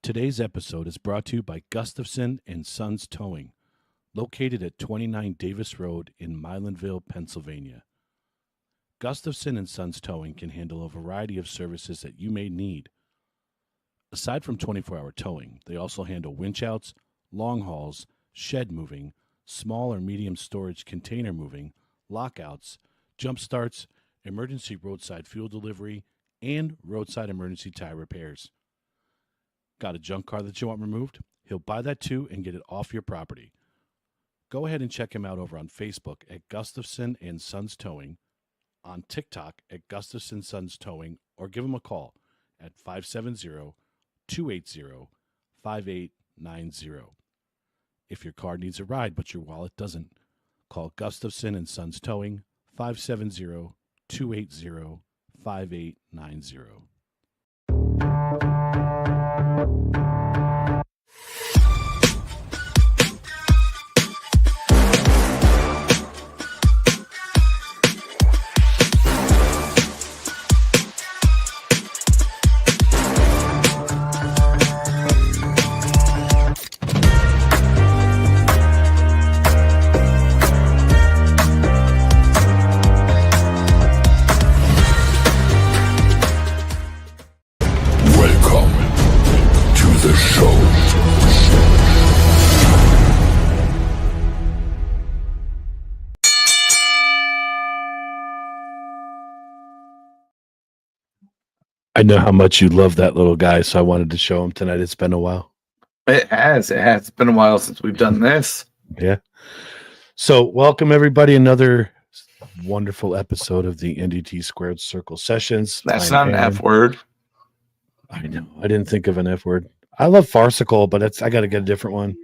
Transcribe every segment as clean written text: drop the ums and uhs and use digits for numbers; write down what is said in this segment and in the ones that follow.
Today's episode is brought to you by Gustafson and Sons Towing, located at 29 Davis Road in Milanville, Pennsylvania. Gustafson and Sons Towing can handle a variety of services that you may need. Aside from 24-hour towing, they also handle winch outs, long hauls, shed moving, small or medium storage container moving, lockouts, jump starts, emergency roadside fuel delivery, and roadside emergency tire repairs. Got a junk car that you want removed? He'll buy that too and get it off your property. Go ahead and check him out over on Facebook at Gustafson and Sons Towing, on TikTok at Gustafson Sons Towing, or give him a call at 570-280-5890. If your car needs a ride but your wallet doesn't, call Gustafson and Sons Towing, 570-280-5890. Welcome to the show. I know how much you love that little guy, so I wanted to show him tonight. It's been a while. It has. It's been a while since we've done this. Yeah. So, welcome everybody. Another wonderful episode of the NDT Squared Circle Sessions. That's I'm not an Aaron. F word. I know. I didn't think of an F word. I love farcical, but I got to get a different one.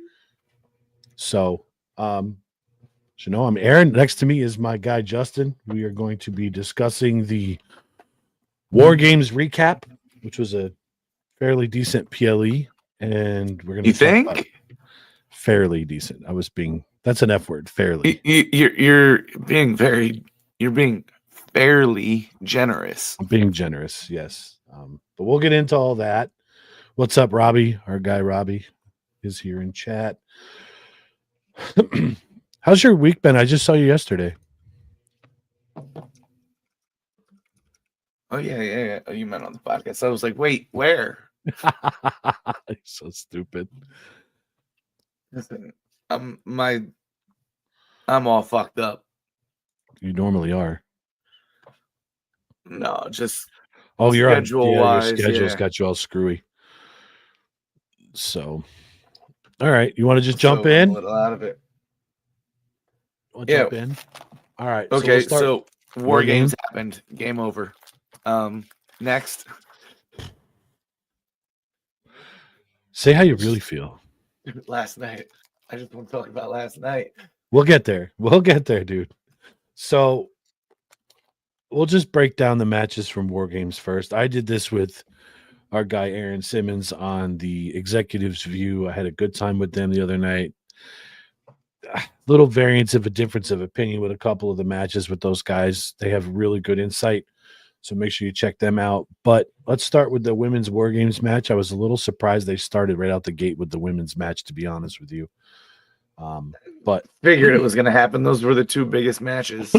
So, I'm Aaron. Next to me is my guy Justin. We are going to be discussing the War Games recap, which was a fairly decent PLE, and we're going to You think? fairly decent. That's an F word, fairly. You're being fairly generous. I'm being generous, yes. But we'll get into all that. What's up, Robbie? Our guy Robbie is here in chat. How's your week been? I just saw you yesterday. Oh yeah. Oh, you meant on the podcast. I was like, wait, where? So stupid. Listen, I'm all fucked up. You normally are. No, just Oh, you're on. schedule-wise, Your schedule's yeah. got you all screwy. So, all right. You want to just jump so in? a little out of it. Yeah. Jump in. All right. Okay, we'll start. so War War Game. Games happened. Game over. Next. Say how you really feel. Last night. I just want to talk about last night. We'll get there. Dude. So we'll just break down the matches from War Games first. I did this with our guy Aaron Simmons on the Executives View. I had a good time with them the other night. Little variance of a difference of opinion with a couple of the matches with those guys. They have really good insight, so make sure you check them out. But let's start with the women's War Games match. I was a little surprised they started right out the gate with the women's match, to be honest with you. But Figured it was going to happen. Those were the two biggest matches.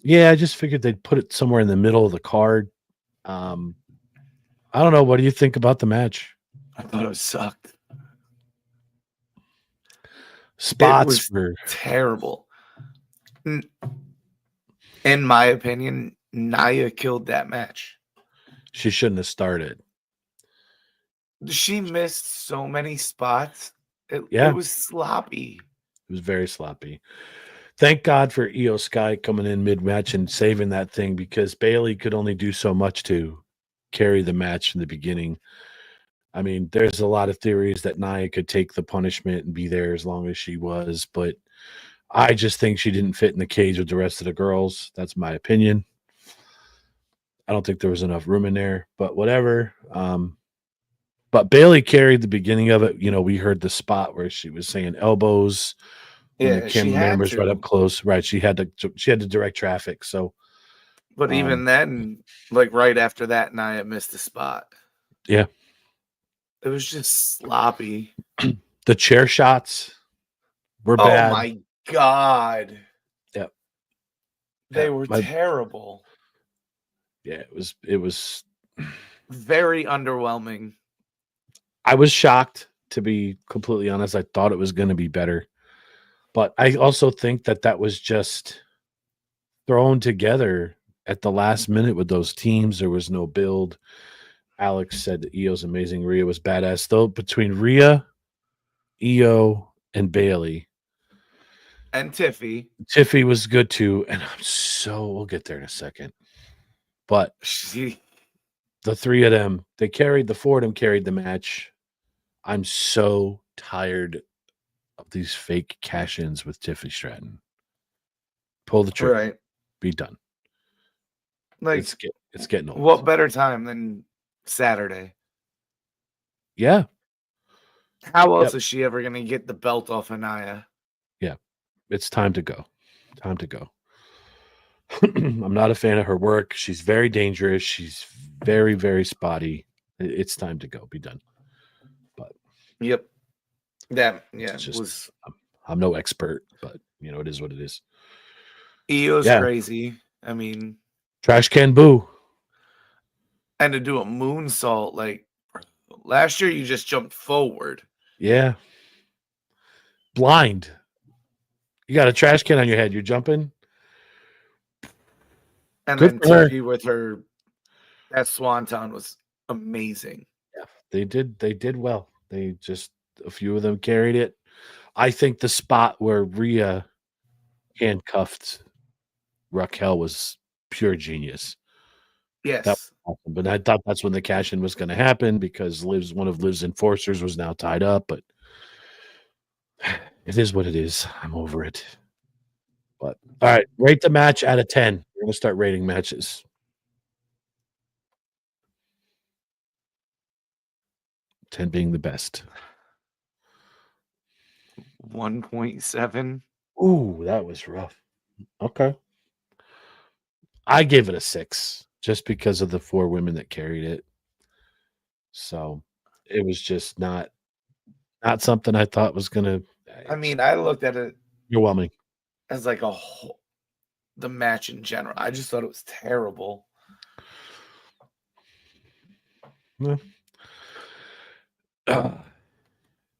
yeah, I just figured they'd put it somewhere in the middle of the card. I don't know. What do you think about the match? I thought it sucked. Spots It were terrible. In my opinion, Nia killed that match. she shouldn't have started. She missed so many spots. It was sloppy. It was very sloppy. Thank God for Io Sky coming in mid-match and saving that thing, because Bailey could only do so much to carry the match in the beginning. I mean, there's a lot of theories that Nia could take the punishment and be there as long as she was, but I just think she didn't fit in the cage with the rest of the girls. That's my opinion. I don't think there was enough room in there, but whatever. But Bailey carried the beginning of it. You know, we heard the spot where she was saying elbows. Yeah, the she cameraman had was to. right up close. Right, she had to direct traffic. So, But even then, like right after that, Nia missed the spot. Yeah. It was just sloppy. The chair shots were Oh bad. my God. Yep. They Yep. were terrible. Yeah, it was Very underwhelming. I was shocked, to be completely honest. I thought it was going to be better. But I also think that was just thrown together at the last minute with those teams. There was no build. Alex said that Io's amazing. Rhea was badass. Though between Rhea, Io, and Bailey, And Tiffy. Tiffy was good too. And we'll get there in a second. But the three of them, the four of them carried the match. I'm so tired of these fake cash-ins with Tiffy Stratton. Pull the trigger. Right. Be done. Like, it's getting old. what better time than Saturday? Yeah. How else is she ever going to get the belt off of Nia? Yeah. It's time to go. Time to go. I'm not a fan of her work. She's very dangerous. She's very, very spotty. It's time to go. Be done. But yep. That was. I'm no expert, but it is what it is. Io's crazy. I mean, trash can boo. And to do a moonsault, like last year, you just jumped forward. Yeah. Blind. You got a trash can on your head. You're jumping. And then Tiffy with that swanton was amazing. Yeah, they did well. A few of them carried it. I think the spot where Rhea handcuffed Raquel was pure genius. Yes. That was awesome. But I thought that's when the cash-in was going to happen because one of Liv's enforcers was now tied up, but it is what it is. I'm over it. But all right, rate the match out of 10. We're going to start rating matches. 10 being the best. 1.7. Ooh, that was rough. Okay. I gave it a 6 just because of the 4 women that carried it. So it was just not something I thought was going to. I mean, I looked at it overwhelming as like the match in general. I just thought it was terrible.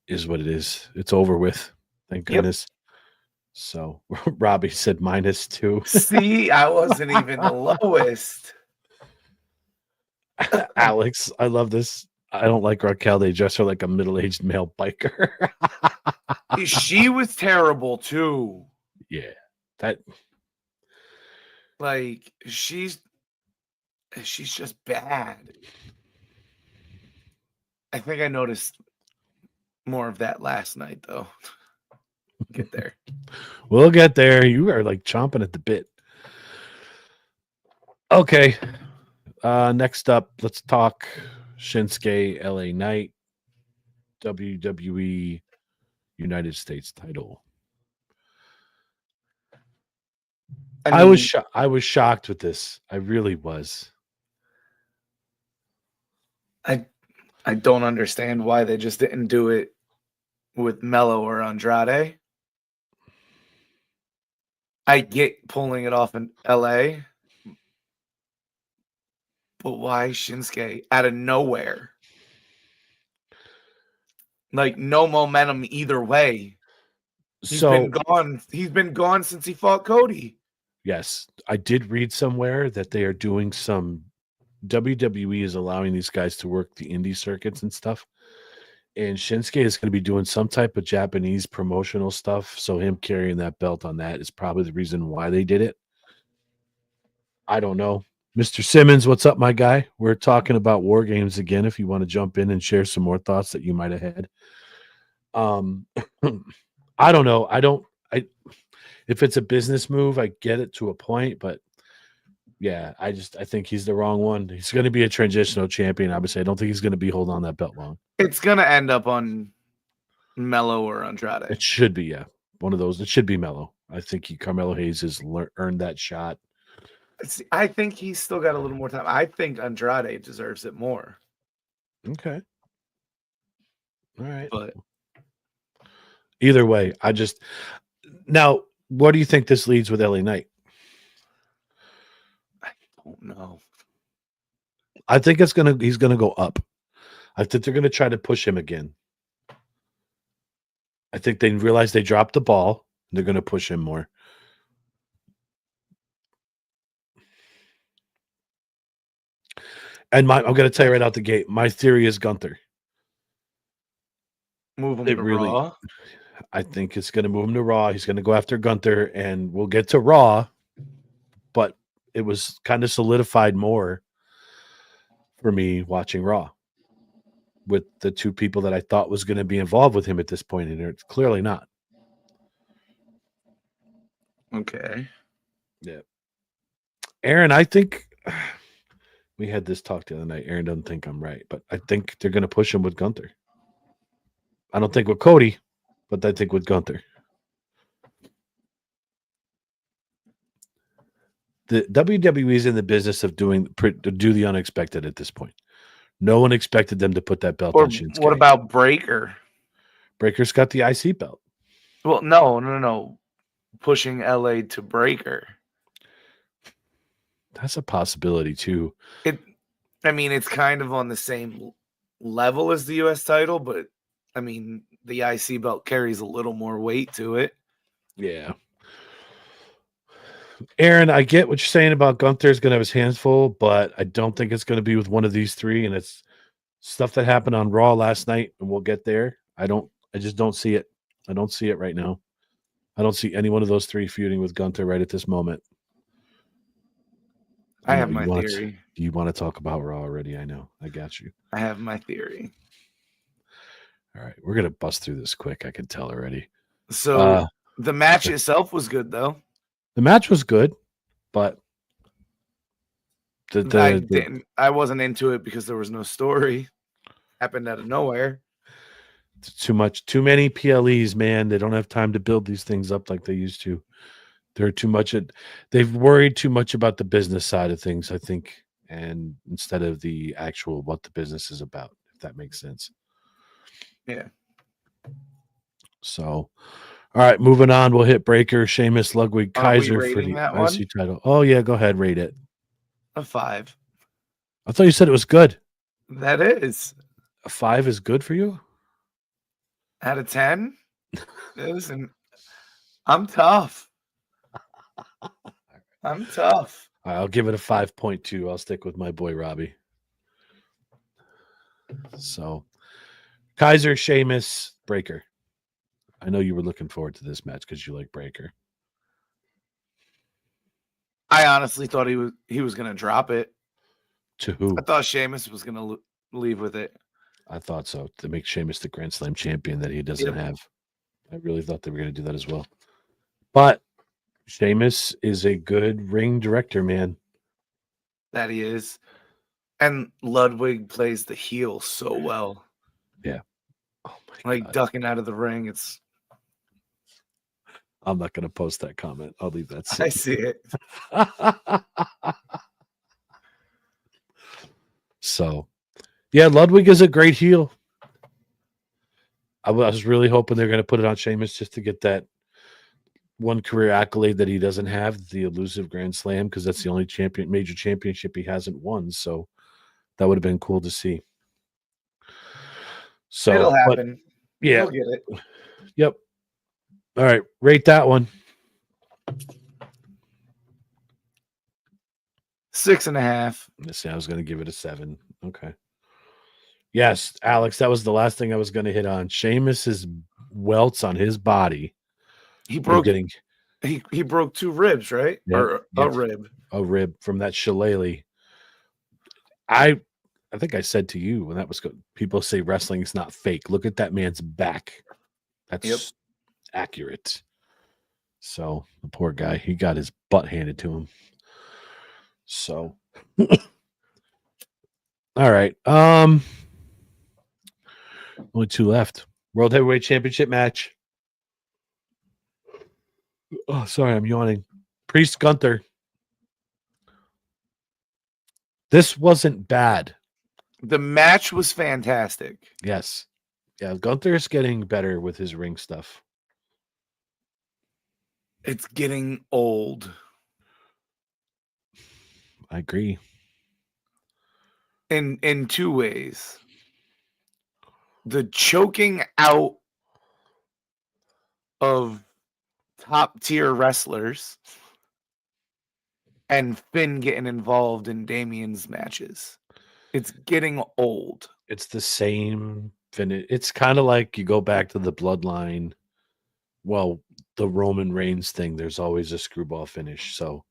Is what it is. It's over with. Thank goodness. So Robbie said -2. See, I wasn't even the lowest. Alex, I love this. I don't like Raquel. They dress her like a middle-aged male biker. She was terrible too. Yeah. Like she's just bad. I think I noticed more of that last night though. Get there. We'll get there. You are like chomping at the bit. Okay. Next up, let's talk Shinsuke LA Knight, WWE United States title. I was shocked with this. I really was. I don't understand why they just didn't do it with Mello or Andrade. I get pulling it off in LA, but why Shinsuke out of nowhere? Like no momentum either way. He's been gone. He's been gone since he fought Cody. Yes, I did read somewhere that they are doing some. WWE is allowing these guys to work the indie circuits and stuff. And Shinsuke is going to be doing some type of Japanese promotional stuff. So him carrying that belt on that is probably the reason why they did it. I don't know. Mr. Simmons, what's up, my guy? We're talking about War Games again. If you want to jump in and share some more thoughts that you might have had. I don't know. If it's a business move, I get it to a point, but yeah, I think he's the wrong one. He's going to be a transitional champion. Obviously, I don't think he's going to be holding on that belt long. It's going to end up on Mello or Andrade. It should be, yeah. One of those. It should be Mello. I think Carmelo Hayes has earned that shot. I think he's still got a little more time. I think Andrade deserves it more. Okay. All right. But Either way, now, what do you think this leads with LA Knight? I don't know. I think he's gonna go up. I think they're gonna try to push him again. I think they realize they dropped the ball. And they're gonna push him more. And I'm gonna tell you right out the gate, my theory is Gunther. Move him to Raw. I think it's going to move him to Raw. He's going to go after Gunther, and we'll get to Raw. But it was kind of solidified more for me watching Raw with the two people that I thought was going to be involved with him at this point, and it's clearly not. Okay. Yeah. Aaron, I think we had this talk the other night. Aaron doesn't think I'm right, but I think they're going to push him with Gunther. I don't think with Cody, but I think with Gunther. The WWE is in the business of do the unexpected at this point. No one expected them to put that belt on Shinsuke. What about Breaker? Breaker's got the IC belt. Well, no. Pushing LA to Breaker. That's a possibility too. It's kind of on the same level as the US title, but I mean, the IC belt carries a little more weight to it. Yeah. Aaron, I get what you're saying about Gunther's going to have his hands full, but I don't think it's going to be with one of these three. And it's stuff that happened on Raw last night, and we'll get there. I just don't see it. I don't see it right now. I don't see any one of those three feuding with Gunther right at this moment. I have my theory. You want to talk about Raw already? I know. I got you. I have my theory. All right. We're going to bust through this quick. I can tell already. So the match itself was good, though. The match was good, but I wasn't into it because there was no story. Happened out of nowhere. Too many PLEs, man. They don't have time to build these things up like they used to. They're too much. They've worried too much about the business side of things, I think, and instead of the actual what the business is about, if that makes sense. Yeah. So, all right, moving on. We'll hit Breaker, Sheamus, Ludwig, Kaiser for the IC title. Oh yeah, go ahead, rate it. A 5. I thought you said it was good. That is. A 5 is good for you? Out of 10? Listen, I'm tough. I'm tough. I'll give it a 5.2. I'll stick with my boy Robbie. So, Kaiser, Sheamus, Breaker. I know you were looking forward to this match because you like Breaker. I honestly thought he was going to drop it. To who? I thought Sheamus was going to leave with it. I thought so, to make Sheamus the Grand Slam champion that he doesn't have. I really thought they were going to do that as well. But Sheamus is a good ring director, man. That he is. And Ludwig plays the heel so well. Yeah. Oh my God. Ducking out of the ring. I'm not going to post that comment. I'll leave that. I see it. So, yeah, Ludwig is a great heel. I was really hoping they're going to put it on Sheamus just to get that one career accolade that he doesn't have, the elusive Grand Slam, because that's the only major championship he hasn't won. So that would have been cool to see. So it'll happen. Yeah. We'll get it. Yep. All right. Rate that one. 6.5. Let's see, I was going to give it a 7. Okay. Yes, Alex, that was the last thing I was going to hit on. Sheamus's welts on his body. He broke 2 ribs, right? Yep, or a rib. A rib from that shillelagh. I think I said to you when that was good. People say wrestling is not fake. Look at that man's back. That's accurate. So the poor guy, he got his butt handed to him. So, all right. Only 2 left. World Heavyweight Championship match. Oh, sorry, I'm yawning. Priest Gunther. This wasn't bad. The match was fantastic. Yes. Yeah, Gunther's getting better with his ring stuff. It's getting old. I agree. In two ways. The choking out of top tier wrestlers and Finn getting involved in Damien's matches. It's getting old. It's the same finish. It's kind of like you go back to the bloodline. Well, the Roman Reigns thing, there's always a screwball finish. So,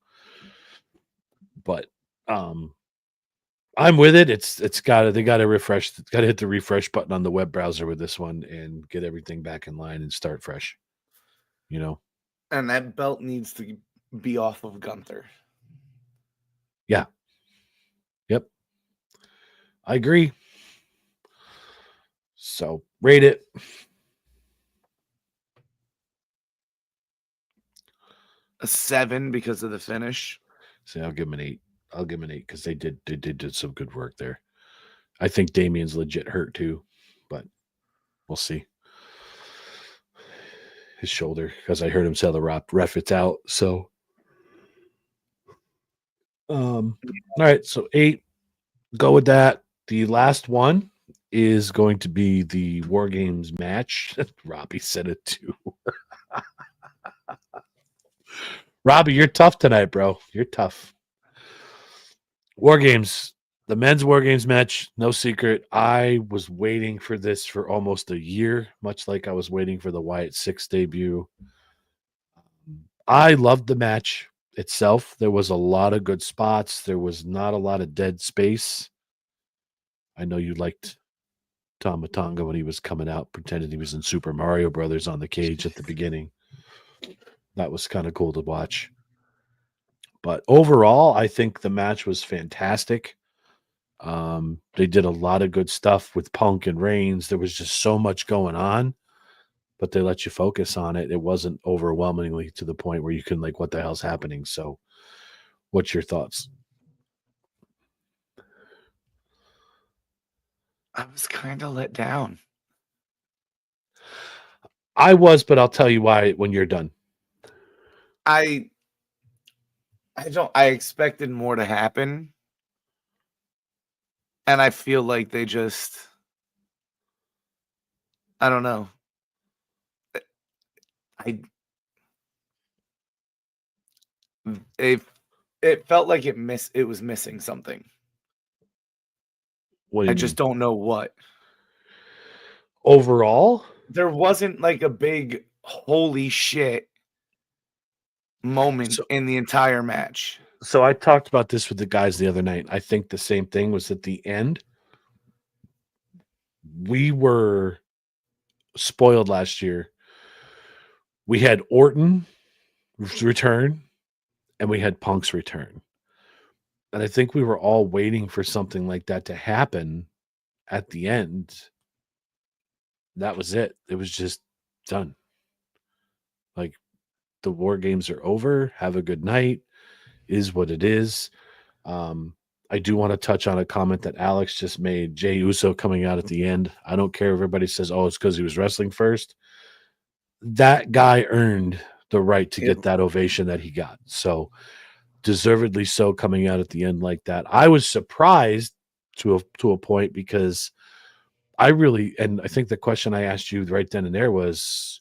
but I'm with it. They got to refresh. Got to hit the refresh button on the web browser with this one and get everything back in line and start fresh. You know. And that belt needs to be off of Gunther. Yeah. Yep. I agree. So rate it. A 7 because of the finish. See, I'll give him an 8. I'll give him an 8 because they did some good work there. I think Damien's legit hurt too, but we'll see. His shoulder, because I heard him tell the ref it's out. So, all right, so 8. Go with that. The last one is going to be the War Games match. Robbie said it too. Robbie, you're tough tonight, bro. You're tough. War Games, the men's War Games match, no secret. I was waiting for this for almost a year, much like I was waiting for the Wyatt 6 debut. I loved the match itself. There was a lot of good spots. There was not a lot of dead space. I know you liked Tom Matonga when he was coming out, pretending he was in Super Mario Brothers on the cage at the beginning. That was kind of cool to watch. But overall, I think the match was fantastic. They did a lot of good stuff with Punk and Reigns. There was just so much going on, but they let you focus on it. It wasn't overwhelmingly to the point where you can like, what the hell's happening? So what's your thoughts? I was kind of let down. I was, but I'll tell you why when you're done. I expected more to happen. And I feel like they just, I don't know. It felt like it was missing something. What do you I just don't know what. Overall, there wasn't like a big holy shit moment in the entire match. So I talked about this with the guys the other night. I think the same thing was at the end. We were spoiled last year. We had Orton's return and we had Punk's return. And I think we were all waiting for something like that to happen at the end. That was it. It was just done. Like, the War Games are over. Have a good night. Is what it is. I do want to touch on a comment that Alex just made. Jey Uso coming out at the end. I don't care if everybody says, oh, it's because he was wrestling first. That guy earned the right to get that ovation that he got. So deservedly so, coming out at the end like that. I was surprised to a point because and I think the question I asked you right then and there was,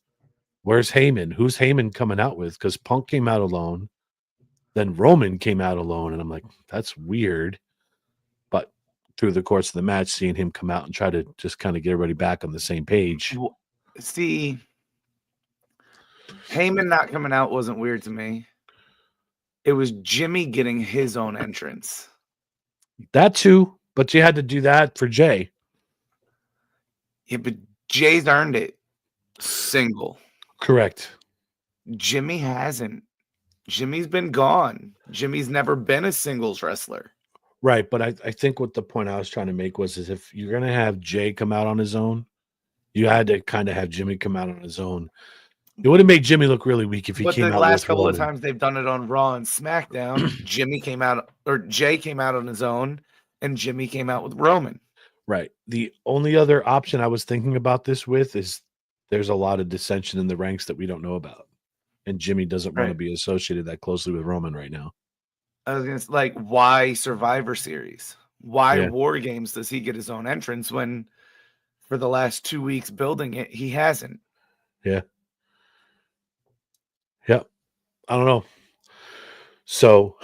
where's Heyman? Who's Heyman coming out with? Because Punk came out alone. Then Roman came out alone, and I'm like, that's weird. But through the course of the match, seeing him come out and try to just kind of get everybody back on the same page. See, Heyman not coming out wasn't weird to me. It was Jimmy getting his own entrance. That too, but you had to do that for Jey. Yeah, but Jay's earned it. Single. Correct. Jimmy hasn't. Jimmy's been gone. Jimmy's never been a singles wrestler. Right, but I think what the point I was trying to make was is if you're going to have Jay come out on his own, you had to kind of have Jimmy come out on his own. It would have made Jimmy look really weak if he came out. But the last couple of times they've done it on Raw and SmackDown, Jay came out on his own, and Jimmy came out with Roman. Right. The only other option I was thinking about this with is there's a lot of dissension in the ranks that we don't know about. And Jimmy doesn't want to Right. be associated that closely with Roman right now. I was gonna like, why Survivor Series? Why Yeah. War Games does he get his own entrance when for the last 2 weeks building it, he hasn't? Yeah. Yeah. I don't know. So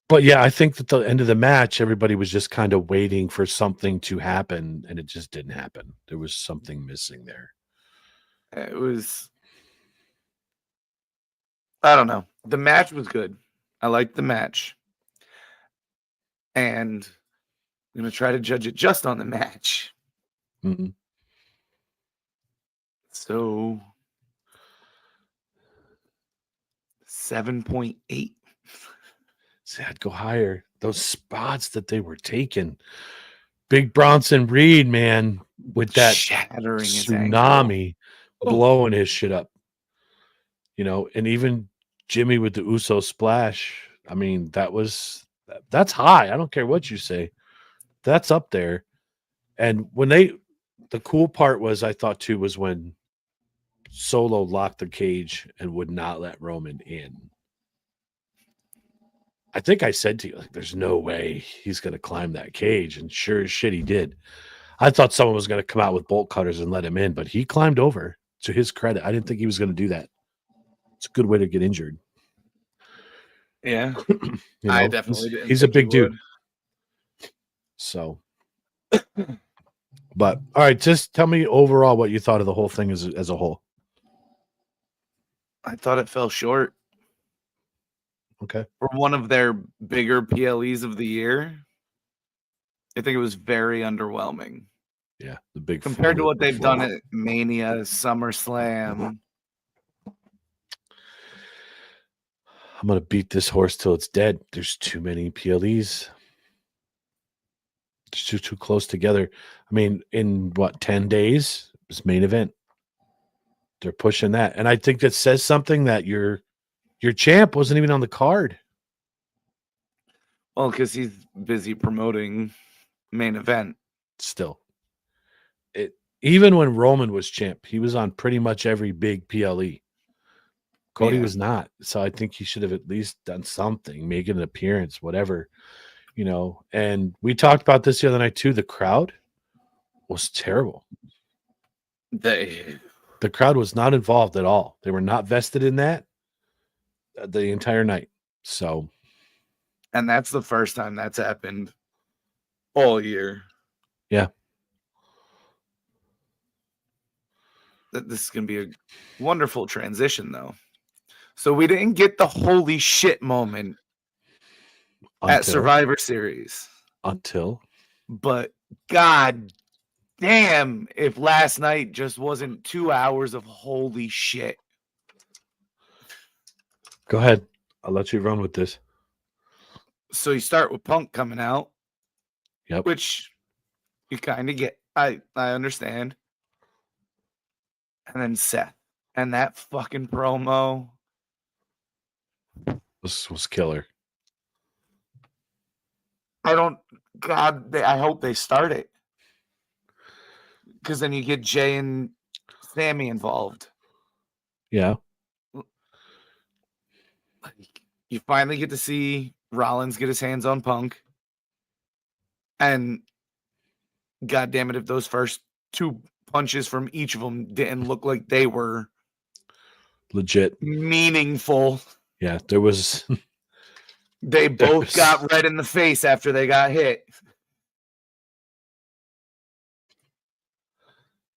but yeah, I think that the end of the match, everybody was just kind of waiting for something to happen, and it just didn't happen. There was something missing there. It was, I don't know. The match was good. I liked the match. And I'm gonna try to judge it just on the match. Mhm. So 7.8. See, I'd go higher. Those spots that they were taking. Big Bronson Reed, man, with that Shattering his ankle. tsunami Oh, blowing his shit up. And even Jimmy with the Uso splash. I mean, that's high. I don't care what you say. That's up there. And the cool part was I thought too was when Solo locked the cage and would not let Roman in. I think I said to you, like, there's no way he's going to climb that cage. And sure as shit, he did. I thought someone was going to come out with bolt cutters and let him in, but he climbed over. To his credit, I didn't think he was going to do that. It's a good way to get injured. yeah. I definitely didn't He's a think he big dude. would. So, but all right, just tell me overall what you thought of the whole thing as a whole. I thought it fell short Okay. for one of their bigger PLEs of the year. I think it was very underwhelming Yeah, the big compared to formula what they've done before. at Mania, SummerSlam. I'm gonna beat this horse till it's dead. There's too many PLEs. It's too close together. I mean, in what 10 days? It's main event. They're pushing that, and I think that says something that your champ wasn't even on the card. Well, because he's busy promoting main event. Still, even when Roman was champ, he was on pretty much every big PLE. Cody Yeah. was not, so I think he should have at least done something, make an appearance, whatever. And we talked about this the other night too. The crowd was terrible. The crowd was not involved at all. They were not vested in that the entire night. So, and that's the first time that's happened all year. yeah. This is going to be a wonderful transition, though. So we didn't get the holy shit moment at Survivor Series. But God damn, if last night just wasn't 2 hours of holy shit. Go ahead. I'll let you run with this. So you start with Punk coming out. Yep. Which you kind of get. I understand. And then Seth. And that fucking promo. This was killer. I hope they start it. Because then you get Jay and Sammy involved. Yeah. You finally get to see Rollins get his hands on Punk. And God damn it, if those first two punches from each of them didn't look like they were legit meaningful. Yeah, there was. They both got red in the face after they got hit.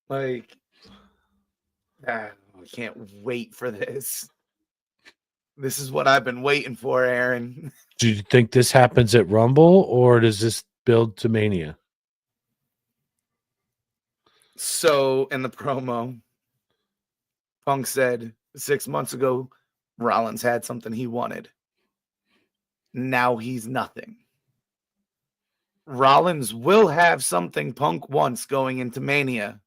Like, I can't wait for this. This is what I've been waiting for, Aaron. Do you think this happens at Rumble, or does this build to Mania? So, in the promo, Punk said 6 months ago, Rollins had something he wanted. Now he's nothing. Rollins will have something Punk wants going into Mania,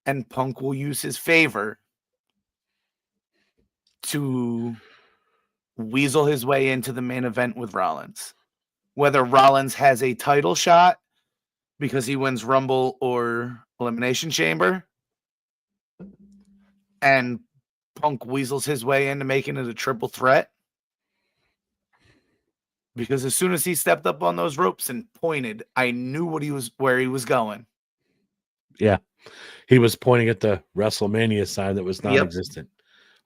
and Punk will use his favor to weasel his way into the main event with Rollins. whether Rollins has a title shot because he wins Rumble or Elimination Chamber, and Punk weasels his way into making it a triple threat. Because as soon as he stepped up on those ropes and pointed, I knew where he was going. Yeah. He was pointing at the WrestleMania sign that was Yep. non-existent.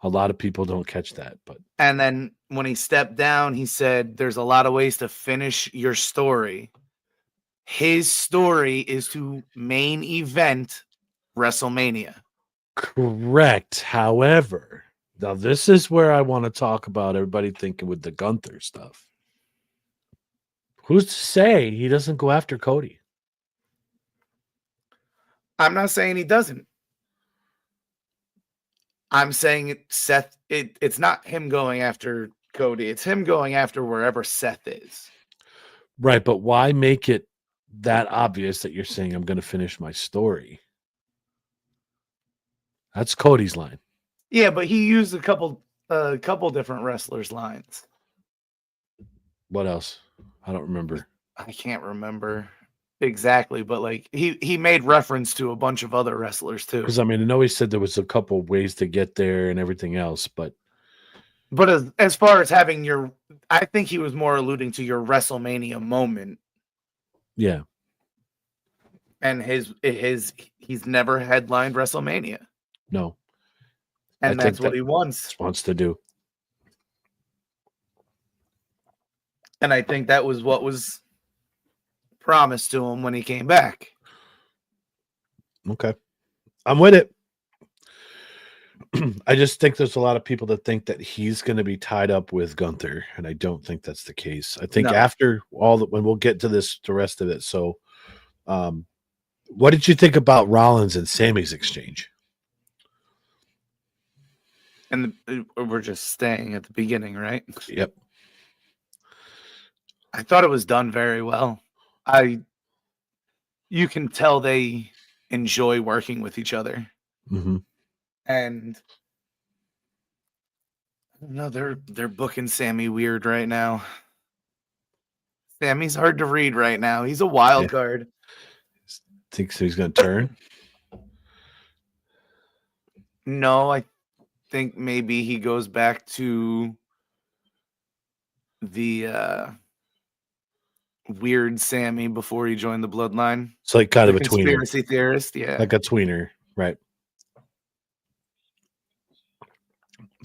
A lot of people don't catch that, but And then when he stepped down, he said, "There's a lot of ways to finish your story." His story is to main event WrestleMania. correct. However, now this is where I want to talk about everybody thinking with the Gunther stuff. Who's to say he doesn't go after Cody? I'm not saying he doesn't. I'm saying it's not him going after Cody. It's him going after wherever Seth is. Right, but why make it that obvious that you're saying I'm going to finish my story? That's Cody's line. Yeah, but he used a couple different wrestlers' lines. What else? I don't remember. I can't remember exactly, but like he made reference to a bunch of other wrestlers too. Because I mean, I know he said there was a couple ways to get there and everything else, but as far as having your, I think he was more alluding to your WrestleMania moment. yeah. And he's never headlined WrestleMania. No. And that's what he wants to do. And I think that was what was promised to him when he came back. Okay. I'm with it. I just think there's a lot of people that think that he's going to be tied up with Gunther, and I don't think that's the case. I think after all that, when we'll get to the rest of it. So, what did you think about Rollins and Sammy's exchange? And we're just staying at the beginning, right? Yep. I thought it was done very well. You can tell they enjoy working with each other. Mm-hmm. And no, they're booking Sammy weird right now. Sammy's hard to read right now. He's a wild card. Thinks he's going to turn? No, I think maybe he goes back to the weird Sammy before he joined the Bloodline. It's like kind of a conspiracy tweener. Theorist, yeah. Like a tweener, right.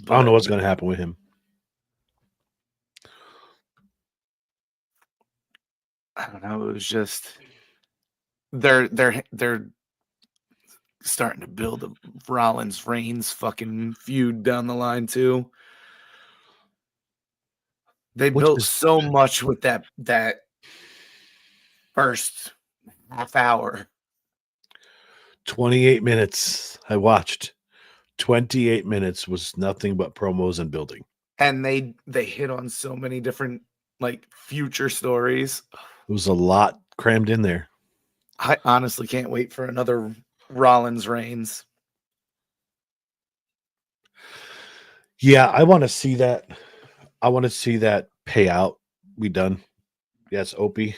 But I don't know what's going to happen with him. I don't know. It was just they're starting to build a Rollins Reigns fucking feud down the line too. They built so much with that first half hour. 28 minutes. I watched. 28 minutes was nothing but promos and building. And they hit on so many different like future stories. It was a lot crammed in there. I honestly can't wait for another Rollins Reigns. Yeah, I want to see that. I want to see that payout be done. Yes, Opie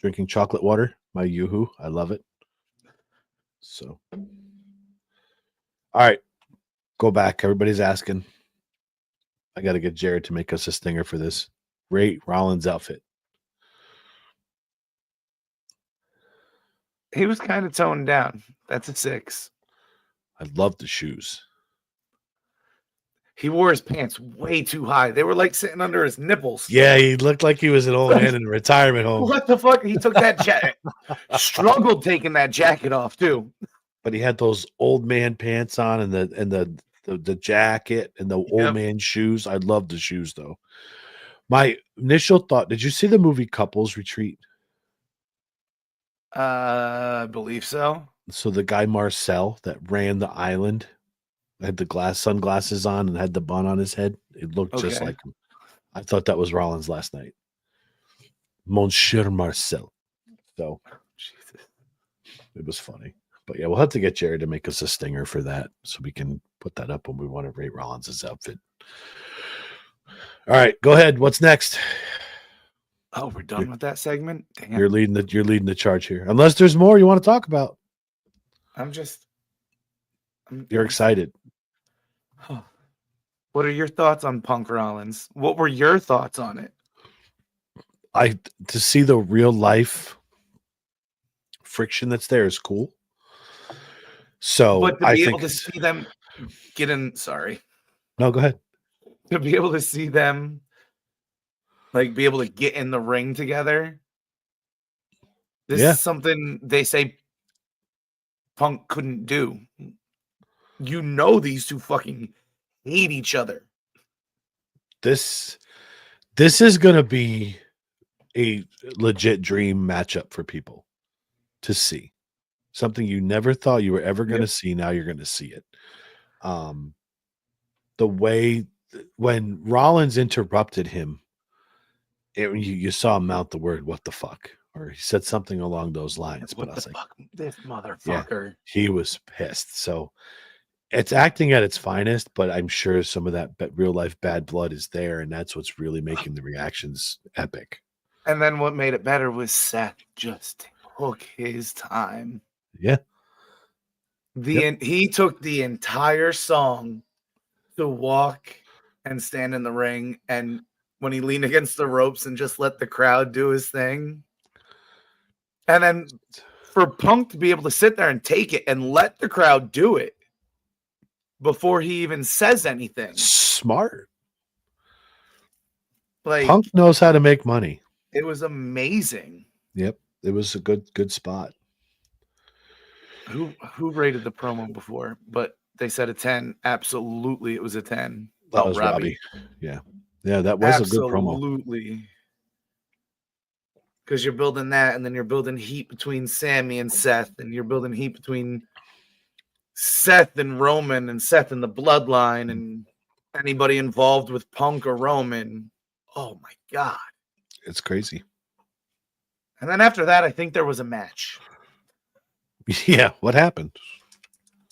drinking chocolate water. My yoo-hoo. I love it. So, all right. Go back. Everybody's asking. I got to get Jared to make us a stinger for this. Rate Rollins outfit. He was kind of toned down. That's a 6. I love the shoes. He wore his pants way too high. They were like sitting under his nipples. Yeah, he looked like he was an old man in a retirement home. What the fuck? He took that jacket. Struggled taking that jacket off too. But he had those old man pants on and the jacket and the old man shoes. I love the shoes though. My initial thought, did you see the movie Couples Retreat? I believe so. So the guy Marcel that ran the island had the sunglasses on and had the bun on his head. It looked just like him. I thought that was Rollins last night. Monsieur Marcel. So Jesus. It was funny. But yeah, we'll have to get Jared to make us a stinger for that so we can put that up when we want to rate Rollins' outfit. All right, go ahead. What's next? Oh, we're done with that segment? Damn. You're leading the charge here. Unless there's more you want to talk about. You're excited. What are your thoughts on Punk Rollins? What were your thoughts on it? To see the real life friction that's there is cool. So But to I be think able to see them get in, sorry. No, go ahead. To be able to see them like be able to get in the ring together. This is something they say Punk couldn't do. You know these two fucking hate each other. This is gonna be a legit dream matchup for people to see. Something you never thought you were ever going to see. Now you're going to see it. The way when Rollins interrupted him, you saw him mouth the word "what the fuck," or he said something along those lines. What but I the was fuck, this motherfucker! Yeah, he was pissed. So it's acting at its finest, but I'm sure some of that real life bad blood is there, and that's what's really making the reactions epic. And then what made it better was Seth just took his time. Yeah. He took the entire song to walk and stand in the ring, and when he leaned against the ropes and just let the crowd do his thing. And then for Punk to be able to sit there and take it and let the crowd do it before he even says anything. Smart. Like, Punk knows how to make money. It was amazing. Yep. It was a good spot. Who rated the promo before? But they said a 10. Absolutely, it was a 10. That was Robbie. Yeah. Yeah, that was a good promo. Absolutely. Because you're building that, and then you're building heat between Sammy and Seth, and you're building heat between Seth and Roman, and Seth and the Bloodline, and anybody involved with Punk or Roman. Oh my God. It's crazy. And then after that, I think there was a match. Yeah, what happened?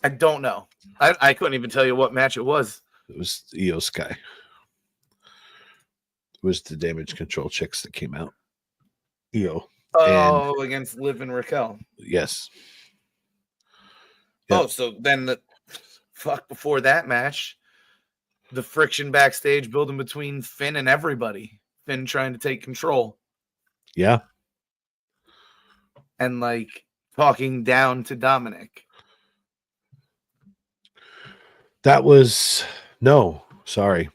I don't know. I couldn't even tell you what match it was. It was Io Sky. It was the Damage Control chicks that came out. Io. Oh, against Liv and Raquel. Yes. Yep. Oh, so then before that match, the friction backstage building between Finn and everybody. Finn trying to take control. Yeah. And like talking down to Dominic. That was sorry.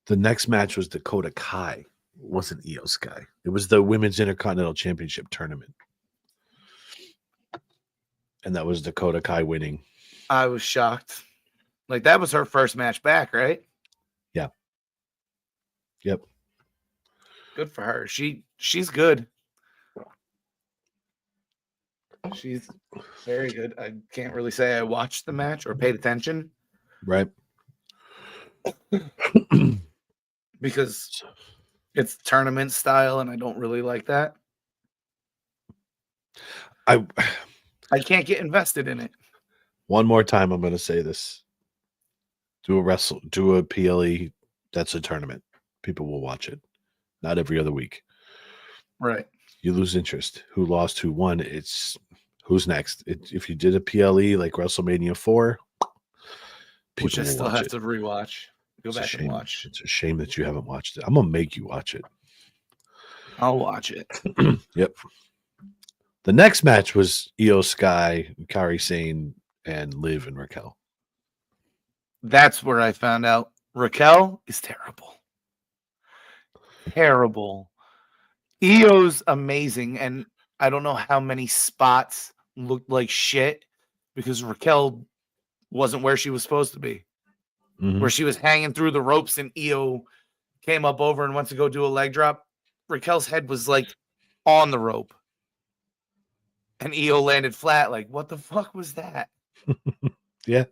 The next match was Dakota Kai. It wasn't Io Sky. It was the Women's Intercontinental Championship tournament. And that was Dakota Kai winning. I was shocked. Like, that was her first match back, right? Yeah. Yep. Good for her. She's good. She's very good. I can't really say I watched the match or paid attention. Right. Because it's tournament style and I don't really like that. I can't get invested in it. One more time, I'm going to say this. Do a PLE. That's a tournament. People will watch it. Not every other week. Right. You lose interest. Who lost, who won. It's who's next. If you did a PLE like WrestleMania 4, which I still have to rewatch. Go back and watch. It's a shame that you haven't watched it. I'm going to make you watch it. I'll watch it. Yep. The next match was Io Sky, Kairi Sane, and Liv and Raquel. That's where I found out Raquel is terrible. Terrible. Io's amazing, and I don't know how many spots looked like shit because Raquel wasn't where she was supposed to be. Mm-hmm. Where she was hanging through the ropes and Io came up over and went to go do a leg drop. Raquel's head was like on the rope. And Io landed flat. Like, what the fuck was that? Yeah.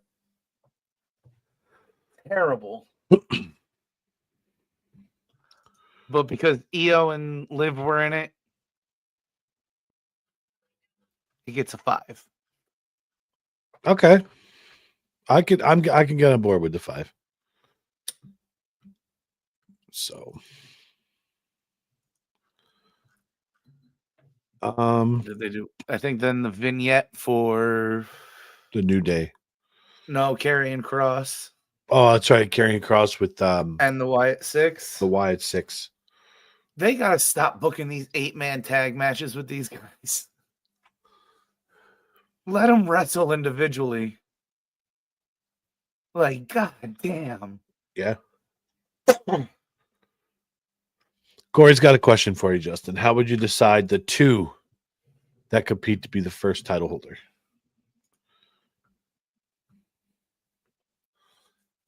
Terrible. But because Io and Liv were in it, he gets a 5. Okay. I can get on board with the 5. So Did they do? I think then the vignette for the New Day. no Karrion Cross Oh, that's right, carrying cross with and the Wyatt Six. the Wyatt Six. They gotta stop booking these 8-man tag matches with these guys. Let them wrestle individually. Like, god damn. Yeah. Corey's got a question for you, Justin. How would you decide the two that compete to be the first title holder?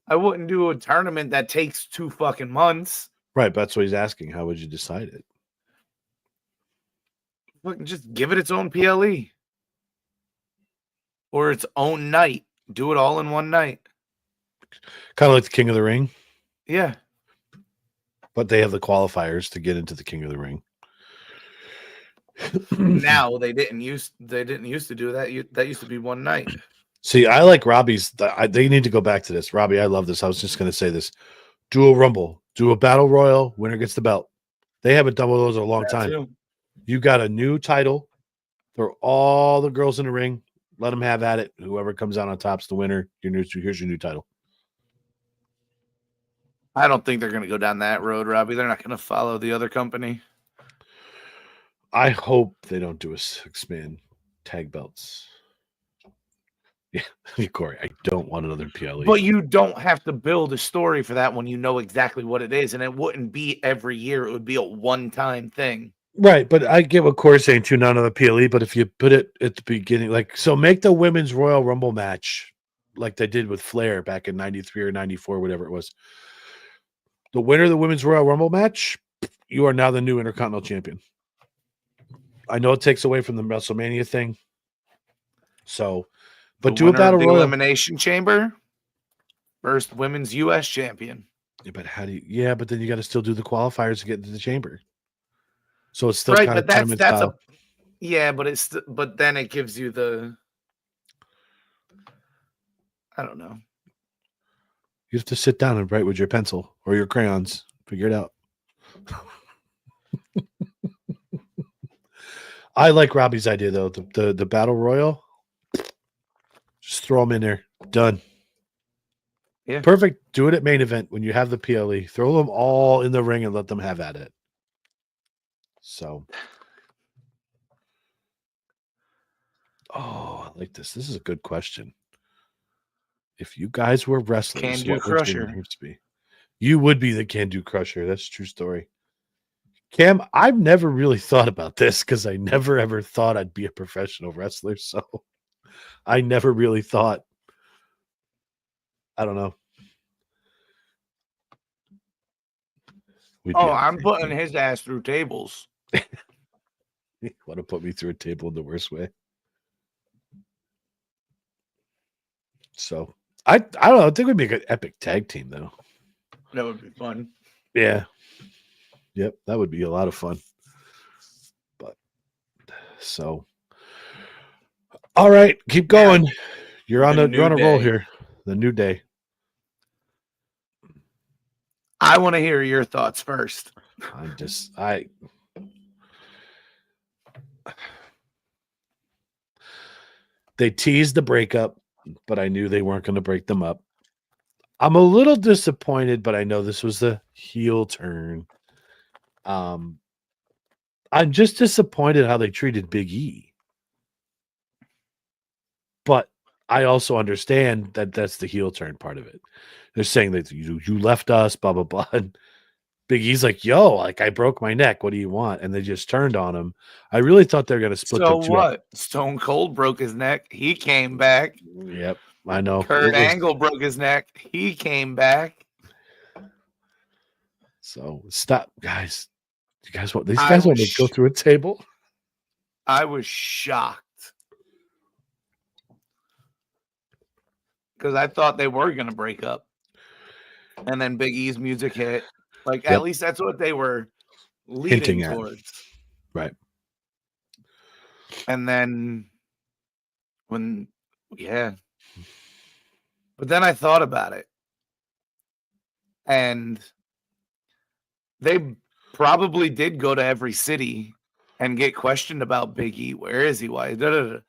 I wouldn't do a tournament that takes 2 fucking months. Right, but that's what he's asking. How would you decide it? Fucking just give it its own PLE. Or its own night. Do it all in one night. Kind of like the King of the Ring, Yeah. but they have the qualifiers to get into the King of the Ring. Now they didn't used to do that. That used to be one night. See, I like Robbie's. They need to go back to this. Robbie, I love this. I was just going to say this. Do a Rumble. Do a Battle Royal. Winner gets the belt. They haven't done one of those in a long time. Too. You got a new title. Throw all the girls in the ring. Let them have at it. Whoever comes out on top's the winner. Here's your new title. I don't think they're going to go down that road, Robbie. They're not going to follow the other company. I hope they don't do a 6-man tag belts. Yeah, Corey, I don't want another PLE. But you don't have to build a story for that when you know exactly what it is. And it wouldn't be every year. It would be a one-time thing. Right, but I get what Corey's saying too, not another PLE, but if you put it at the beginning, like, so make the women's Royal Rumble match like they did with Flair back in 93 or 94, whatever it was. The winner of the women's Royal Rumble match, you are now the new Intercontinental Champion. I know it takes away from the WrestleMania thing. So, but do a Battle Royal. Elimination Chamber, first women's U.S. champion. Yeah, but how do you, yeah, but then you got to still do the qualifiers to get into the chamber. So it's still right, kind but of that's style. yeah, but then it gives you the, I don't know. You have to sit down and write with your pencil or your crayons. Figure it out. I like Robbie's idea though. The Battle Royal. Just throw them in there. Done. Yeah. Perfect. Do it at main event when you have the PLE. Throw them all in the ring and let them have at it. So. Oh, I like this. This is a good question. If you guys were wrestlers, Can-Do what would your Crusher. names be? You would be the Can-Do Crusher. That's a true story. Cam, I've never really thought about this because I never ever thought I'd be a professional wrestler. So I never really thought. I don't know. I'm putting his ass through tables. Want to put me through a table in the worst way? So I don't know. I think we'd make an epic tag team though. That would be fun. Yeah. Yep, that would be a lot of fun. But so, all right, keep going. You're on a roll here. The New Day. I want to hear your thoughts first. They teased the breakup, but I knew they weren't going to break them up. I'm a little disappointed, but I know this was the heel turn. I'm just disappointed how they treated Big E. But I also understand that that's the heel turn part of it. They're saying that you left us, blah, blah, blah. And Big E's like, yo, like I broke my neck. What do you want? And they just turned on him. I really thought they were going to split so the two what? up. Stone Cold broke his neck. He came back. Yep, I know. Kurt Angle broke his neck. He came back. So stop, guys. You guys want these guys want to go through a table? I was shocked. Because I thought they were going to break up. And then Big E's music hit. Like, at least that's what they were leading towards. Right. And then but then I thought about it. And they probably did go to every city and get questioned about Big E. Where is he? Why? Da, da, da.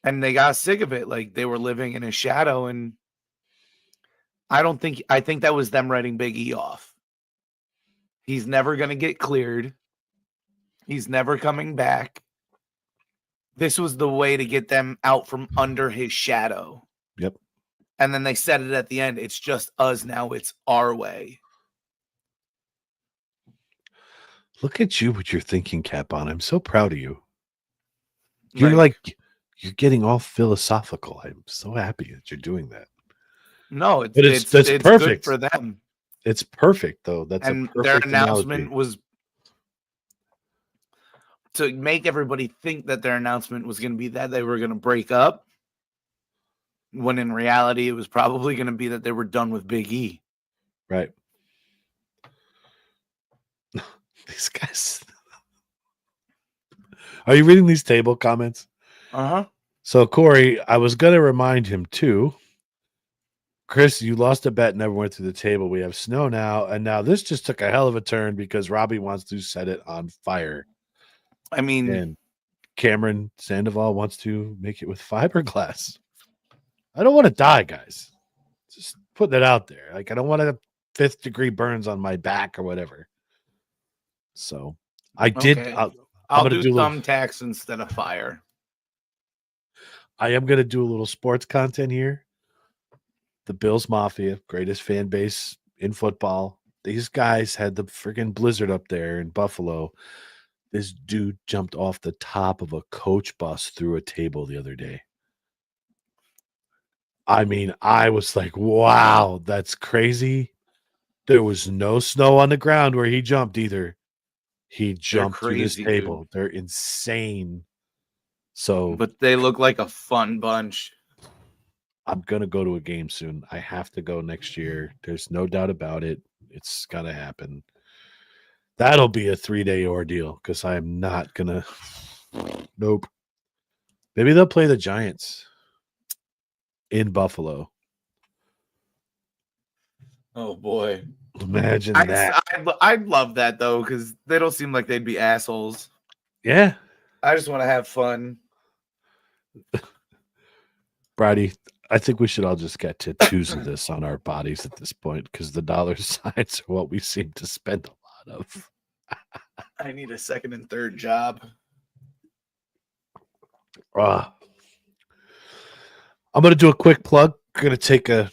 And they got sick of it. Like they were living in his shadow. And I think that was them writing Big E off. He's never going to get cleared. He's never coming back. This was the way to get them out from under his shadow. Yep. And then they said it at the end. It's just us now. It's our way. Look at you with your thinking cap on. I'm so proud of you. You're getting all philosophical. I'm so happy that you're doing that. No, it's perfect good for them. It's perfect, though. That's and a perfect their announcement analogy. was to make everybody think that their announcement was going to be that they were going to break up, when in reality it was probably going to be that they were done with Big E. Right. These guys. Are you reading these table comments? Uh-huh. So, Corey, I was going to remind him, too. Chris, you lost a bet, never went through the table. We have snow now, and now this just took a hell of a turn because Robbie wants to set it on fire. I mean, and Cameron Sandoval wants to make it with fiberglass. I don't want to die, guys. Just putting it out there. Like, I don't want to have 5th degree burns on my back or whatever. So I did. okay. I'll do thumbtacks instead of fire. I am going to do a little sports content here. The Bills Mafia, greatest fan base in football. These guys had the friggin' blizzard up there in Buffalo. This dude jumped off the top of a coach bus through a table the other day. I mean, I was like, wow, that's crazy. There was no snow on the ground where he jumped either. He jumped through this table. Dude. They're insane. So, but they look like a fun bunch. I'm going to go to a game soon. I have to go next year. There's no doubt about it. It's got to happen. That'll be a 3-day ordeal because I am not going to. Nope. Maybe they'll play the Giants in Buffalo. Oh, boy. Imagine that. I'd love that, though, because they don't seem like they'd be assholes. Yeah. I just want to have fun. Brady, I think we should all just get tattoos of this on our bodies at this point because the dollar signs are what we seem to spend a lot of. I need a 2nd and 3rd job. I'm going to do a quick plug. I'm going to take a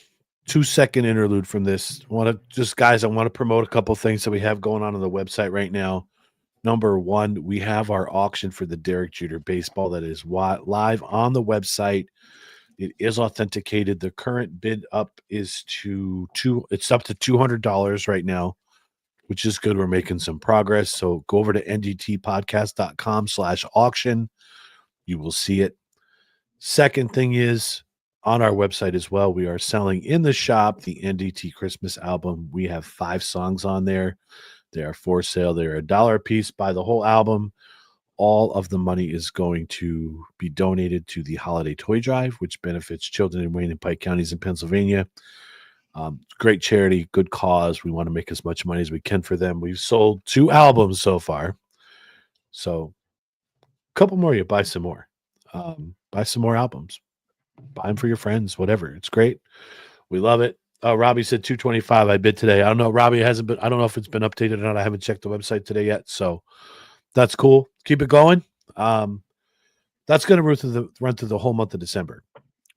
2-second interlude from this. I want to promote a couple things that we have going on the website right now. Number one, we have our auction for the Derek Jeter baseball that is live on the website. It is authenticated. The current bid up is it's up to $200 right now, which is good. We're making some progress. So go over to ndtpodcast.com/auction. You will see it. Second thing is on our website as well, we are selling in the shop the NDT Christmas album. We have 5 songs on there. They are for sale. They're $1 a piece. Buy the whole album. All of the money is going to be donated to the Holiday Toy Drive, which benefits children in Wayne and Pike counties in Pennsylvania. Great charity, good cause. We want to make as much money as we can for them. We've sold 2 albums so far. So a couple more, you buy some more. Buy some more albums. Buy them for your friends, whatever. It's great. We love it. Robbie said 225. I bid today. I don't know. Robbie hasn't been. I don't know if it's been updated or not. I haven't checked the website today yet. So that's cool. Keep it going. That's going to run through the whole month of December,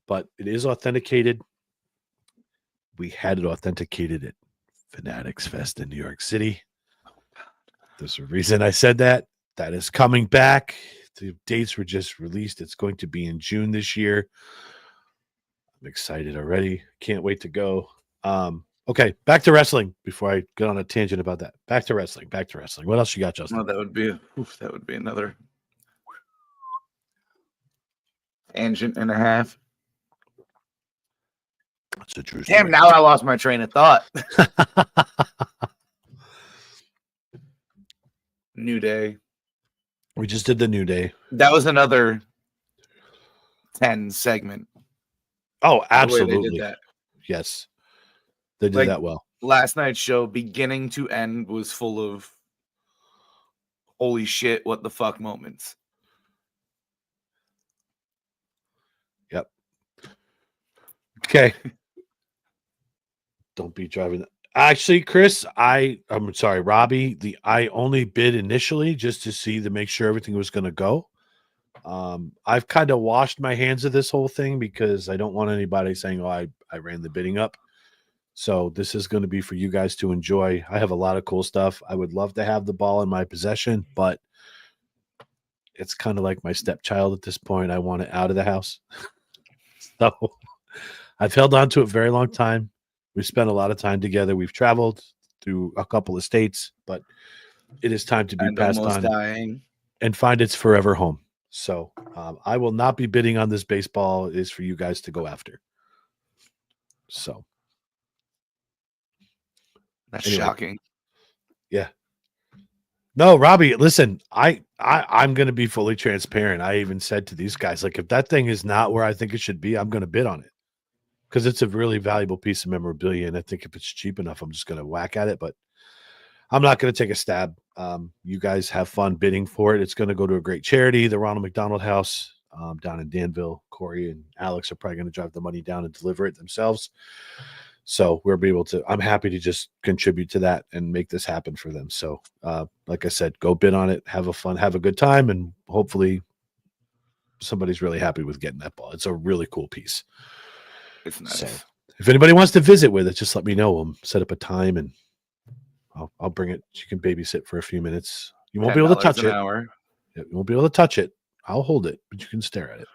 but it is authenticated. We had it authenticated at Fanatics Fest in New York City. There's a reason I said that. That is coming back. The dates were just released. It's going to be in June this year. I'm excited already. Can't wait to go. Okay, back to wrestling before I get on a tangent about that. Back to wrestling. What else you got, Justin? Oh, that would be another tangent and a half. That's a true story. Damn, now I lost my train of thought. New Day. We just did the New Day. That was another 10 segment. Oh, absolutely. They did that. Yes. They did that well. Last night's show, beginning to end, was full of holy shit, what the fuck moments. Yep. Okay. Don't be driving. Actually, Chris, I'm sorry, Robbie. I only bid initially just to make sure everything was going to go. I've kind of washed my hands of this whole thing because I don't want anybody saying, "Oh, I ran the bidding up." So this is going to be for you guys to enjoy. I have a lot of cool stuff. I would love to have the ball in my possession, but it's kind of like my stepchild at this point. I want it out of the house. So I've held on to it a very long time. We've spent a lot of time together. We've traveled through a couple of states, but it is time to be passed on dying. and find its forever home. So I will not be bidding on this baseball. It is for you guys to go after. So that's anyway. shocking. Yeah. No, Robbie, listen, I'm going to be fully transparent. I even said to these guys, like, if that thing is not where I think it should be, I'm going to bid on it because it's a really valuable piece of memorabilia. And I think if it's cheap enough, I'm just going to whack at it. But I'm not going to take a stab. You guys have fun bidding for it. It's going to go to a great charity, the Ronald McDonald House down in Danville. Corey and Alex are probably going to drive the money down and deliver it themselves. So we'll be able to, I'm happy to just contribute to that and make this happen for them. So like I said, go bid on it, have a good time, and hopefully somebody's really happy with getting that ball. It's a really cool piece. It's nice. So if anybody wants to visit with it, just let me know. We'll set up a time and I'll bring it. You can babysit for a few minutes. You won't be able to touch it. Hour. You won't be able to touch it. I'll hold it, but you can stare at it.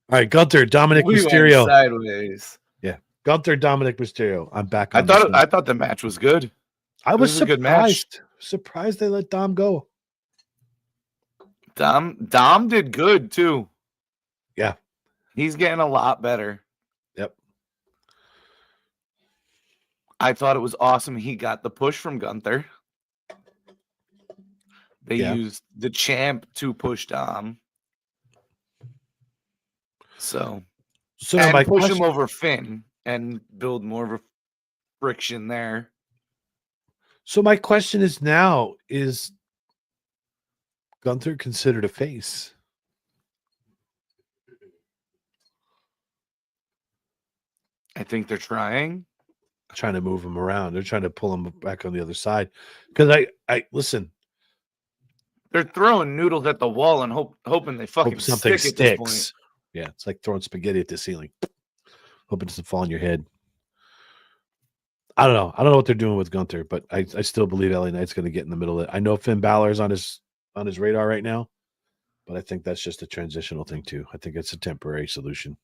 All right, Gunther, Dominic Mysterio. Sideways. Yeah, Gunther, Dominic Mysterio. I'm back. I thought the match was good. I was surprised. A good match. Surprised they let Dom go. Dom did good too. Yeah, he's getting a lot better. Yep. I thought it was awesome. He got the push from Gunther. They used the champ to push Dom. So and push him over Finn and build more of a friction there. So my question is now, is Gunther considered a face? I think they're trying to move him around. They're trying to pull him back on the other side. Because I listen. They're throwing noodles at the wall and hoping they fucking hope something stick sticks. At this point. Yeah, it's like throwing spaghetti at the ceiling. Hope it doesn't fall on your head. I don't know. I don't know what they're doing with Gunther, but I still believe LA Knight's going to get in the middle of it. I know Finn Balor is on his radar right now, but I think that's just a transitional thing too. I think it's a temporary solution.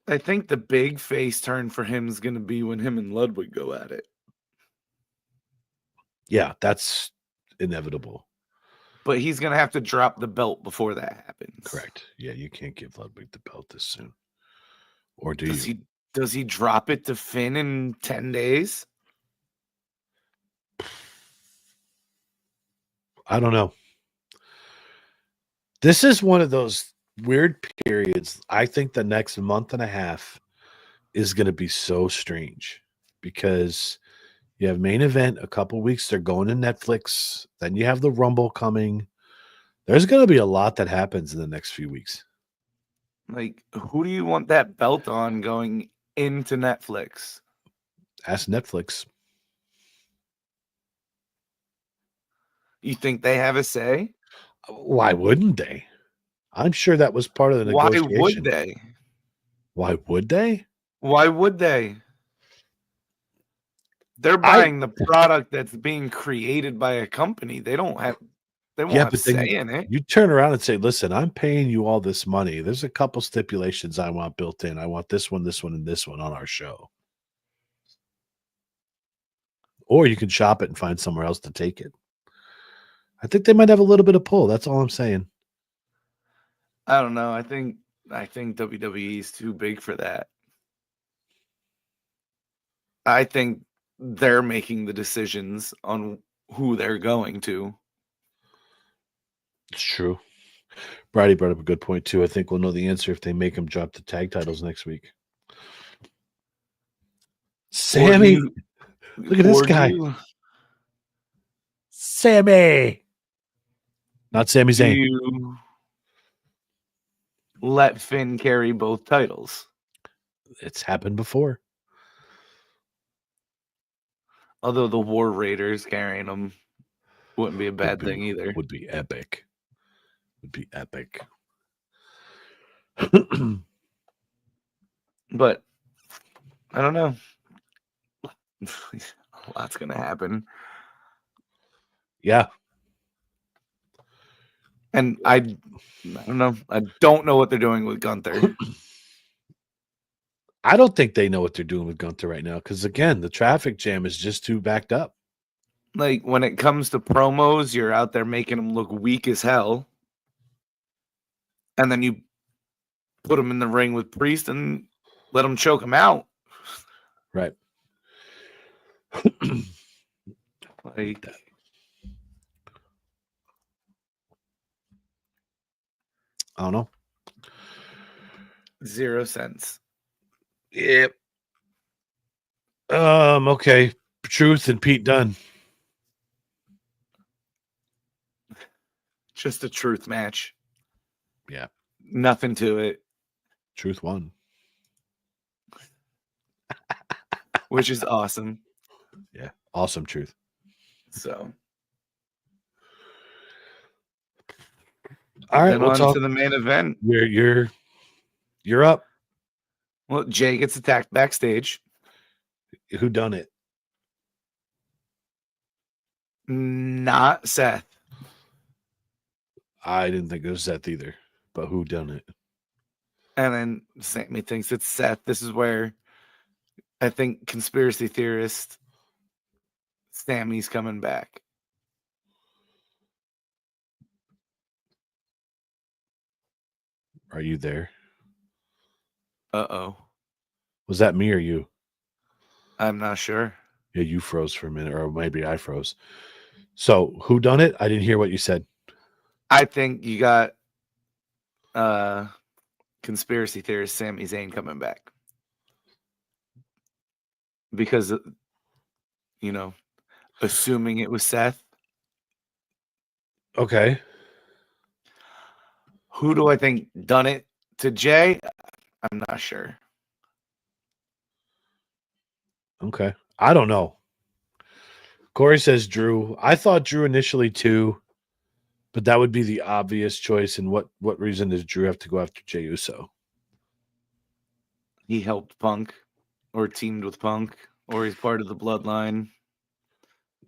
I think the big face turn for him is going to be when him and Ludwig go at it. Yeah, that's inevitable. But he's going to have to drop the belt before that happens. Correct. Yeah, you can't give Ludwig the belt this soon. Or Does he drop it to Finn in 10 days? I don't know. This is one of those weird periods. I think the next month and a half is going to be so strange because you have main event a couple weeks. They're going to Netflix. Then you have the Rumble coming. There's going to be a lot that happens in the next few weeks. Like, who do you want that belt on going into Netflix? Ask Netflix. You think they have a say? Why wouldn't they? I'm sure that was part of the negotiation. Why would they? Why would they? Why would they? They're buying the product that's being created by a company. They won't have say in it. You turn around and say, listen, I'm paying you all this money. There's a couple stipulations I want built in. I want this one, and this one on our show. Or you can shop it and find somewhere else to take it. I think they might have a little bit of pull. That's all I'm saying. I don't know. I think WWE is too big for that. I think they're making the decisions on who they're going to. It's true. Brady brought up a good point, too. I think we'll know the answer if they make them drop the tag titles next week. Sammy. Look at this Or guy. do Sammy. Not Sami Zayn. you let Finn carry both titles? It's happened before. Although the War Raiders carrying them wouldn't be a bad thing either. Would be epic. Would be epic. But I don't know. A lot's gonna happen. Yeah. And I don't know. I don't know what they're doing with Gunther. I don't think they know what they're doing with Gunther right now because, again, the traffic jam is just too backed up. Like, when it comes to promos, you're out there making them look weak as hell. And then you put them in the ring with Priest and let them choke him out. Right. Like, I don't know. 0 cents. Yep. Okay. Truth and Pete Dunne. Just a truth match. Yeah. Nothing to it. Truth won. Which is awesome. Yeah. Awesome truth. So. All right. Then We'll on talk. to the main event. You're up. Well, Jay gets attacked backstage. Who done it? Not Seth. I didn't think it was Seth either, but who done it? And then Sammy thinks it's Seth. This is where I think conspiracy theorist Sammy's coming back. Are you there? Uh-oh. Was that me or you? I'm not sure. Yeah, you froze for a minute, or maybe I froze. So, who done it? I didn't hear what you said. I think you got conspiracy theorist Sami Zayn coming back. Because, assuming it was Seth. Okay. Who do I think done it to Jay? I'm not sure. Okay. I don't know. Corey says Drew. I thought Drew initially too, but that would be the obvious choice. And what reason does Drew have to go after Jey Uso? He helped Punk or teamed with Punk or he's part of the bloodline.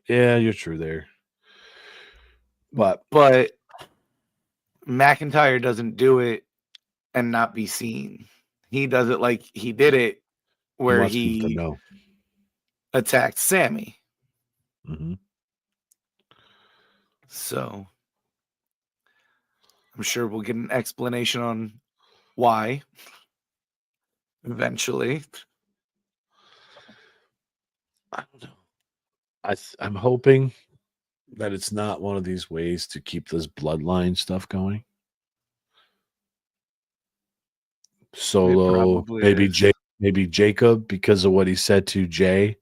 Yeah, you're true there. But McIntyre doesn't do it and not be seen. He does it like he did it where he attacked Sammy. Mm-hmm. So I'm sure we'll get an explanation on why eventually. I don't know. I'm hoping that it's not one of these ways to keep this bloodline stuff going. Solo, maybe Jacob, because of what he said to Jay.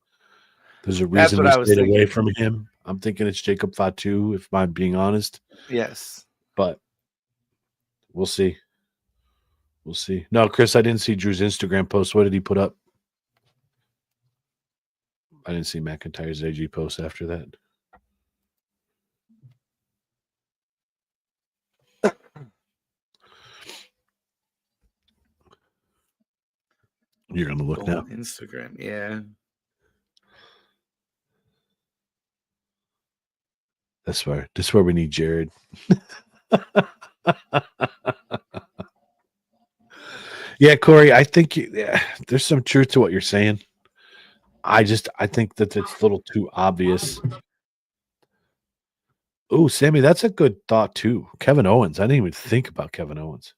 There's a reason he stayed away from him. I'm thinking it's Jacob Fatu, if I'm being honest. Yes. But we'll see. We'll see. No, Chris, I didn't see Drew's Instagram post. What did he put up? I didn't see McIntyre's AG post after that. You're going to look now. Instagram, yeah. This is where we need Jared. Yeah, Corey, I think there's some truth to what you're saying. I think that it's a little too obvious. Oh, Sammy, that's a good thought too. Kevin Owens. I didn't even think about Kevin Owens.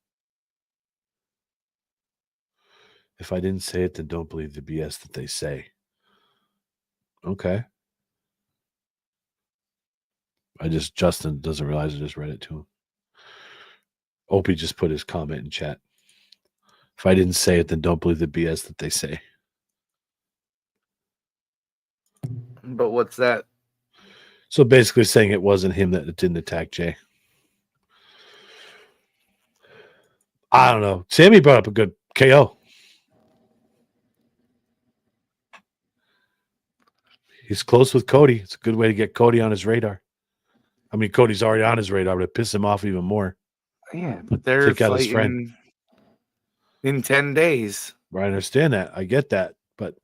If I didn't say it, then don't believe the BS that they say. Okay. Justin doesn't realize I just read it to him. Opie just put his comment in chat. If I didn't say it, then don't believe the BS that they say. But what's that? So basically saying it wasn't him that didn't attack Jay. I don't know. Sammy brought up a good KO. He's close with Cody. It's a good way to get Cody on his radar. I mean, Cody's already on his radar, but it pisses him off even more. Yeah, but they're Take out his friend. fighting in 10 days. I understand that. I get that, but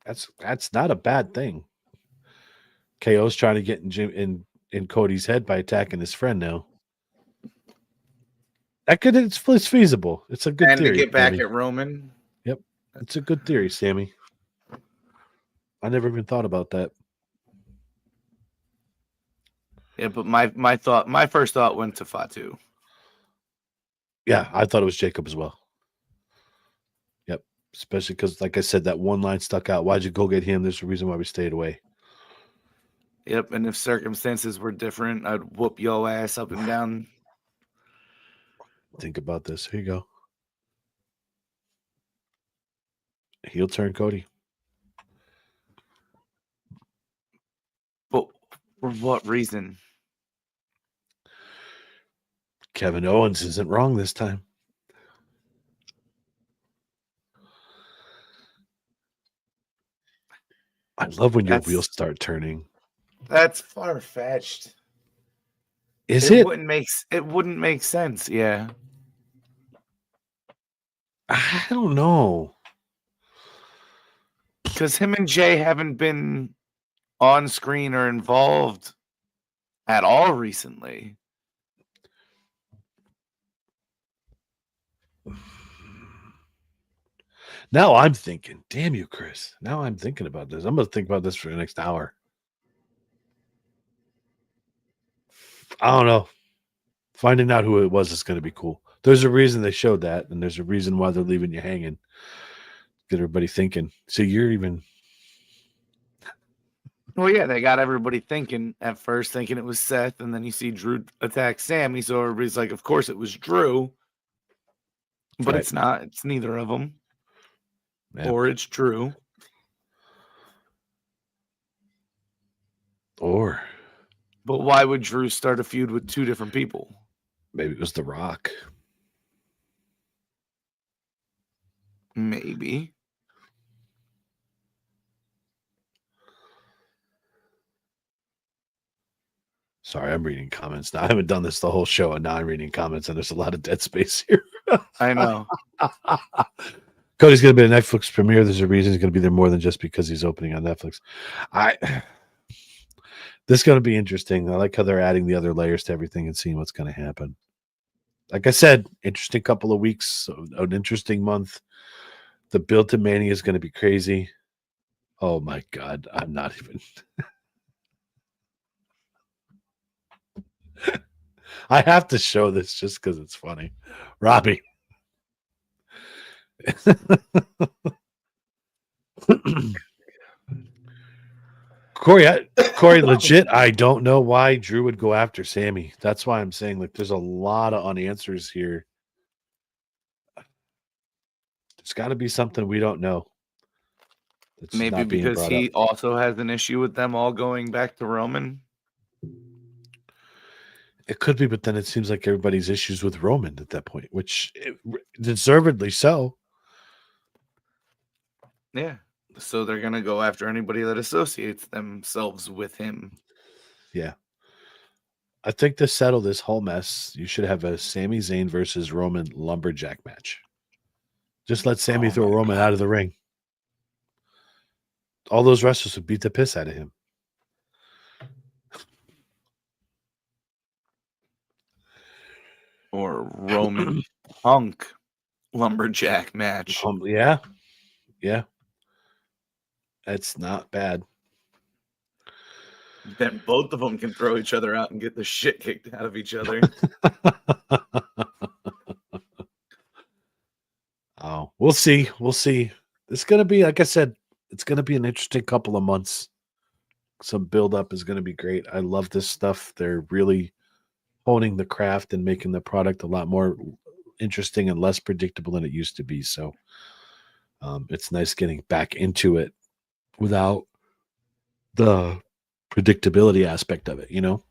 that's not a bad thing. KO's trying to get in Cody's head by attacking his friend now. It's feasible. It's a good And theory. to get back Sammy. at Roman. Yep. It's a good theory, Sammy. I never even thought about that. Yeah, but my first thought went to Fatu. Yeah, I thought it was Jacob as well. Yep. Especially because, like I said, that one line stuck out. Why'd you go get him? There's a reason why we stayed away. Yep, and if circumstances were different, I'd whoop your ass up and down. Think about this. Here you go. Heel turn Cody. But for what reason? Kevin Owens isn't wrong this time. I love when your wheels start turning. That's far-fetched. Is it? It wouldn't make sense, yeah. I don't know. Because him and Jay haven't been on screen or involved at all recently. Now I'm thinking, damn you, Chris. Now I'm thinking about this. I'm going to think about this for the next hour. I don't know. Finding out who it was is going to be cool. There's a reason they showed that, and there's a reason why they're leaving you hanging. Get everybody thinking. So you're even... Well, yeah, they got everybody thinking at first, thinking it was Seth, and then you see Drew attack Sammy, so everybody's like, of course it was Drew. But Right. It's not. It's neither of them. Yeah. Or it's Drew. Or... But why would Drew start a feud with two different people? Maybe it was The Rock. Maybe. Sorry, I'm reading comments now. I haven't done this the whole show, and now I'm reading comments, and there's a lot of dead space here. I know. Cody's going to be a Netflix premiere. There's a reason he's going to be there more than just because he's opening on Netflix. This is going to be interesting. I like how they're adding the other layers to everything and seeing what's going to happen. Like I said, interesting couple of weeks, an interesting month. The build to Mania is going to be crazy. Oh my God. I'm not even. I have to show this just because it's funny. Robbie. Corey, legit, I don't know why Drew would go after Sammy. That's why I'm saying, like, there's a lot of unanswers here. There's got to be something we don't know. Maybe because he also has an issue with them all going back to Roman. It could be, but then it seems like everybody's issues with Roman at that point, which deservedly so. Yeah. So they're going to go after anybody that associates themselves with him. Yeah. I think to settle this whole mess, you should have a Sami Zayn versus Roman lumberjack match. Just let Sammy throw Roman out of the ring. All those wrestlers would beat the piss out of him. Or Roman Punk lumberjack match. Yeah. Yeah. That's not bad. Then both of them can throw each other out and get the shit kicked out of each other. Oh, we'll see. We'll see. It's going to be, like I said, it's going to be an interesting couple of months. Some build-up is going to be great. I love this stuff. They're really honing the craft and making the product a lot more interesting and less predictable than it used to be. So it's nice getting back into it without the predictability aspect of it, you know?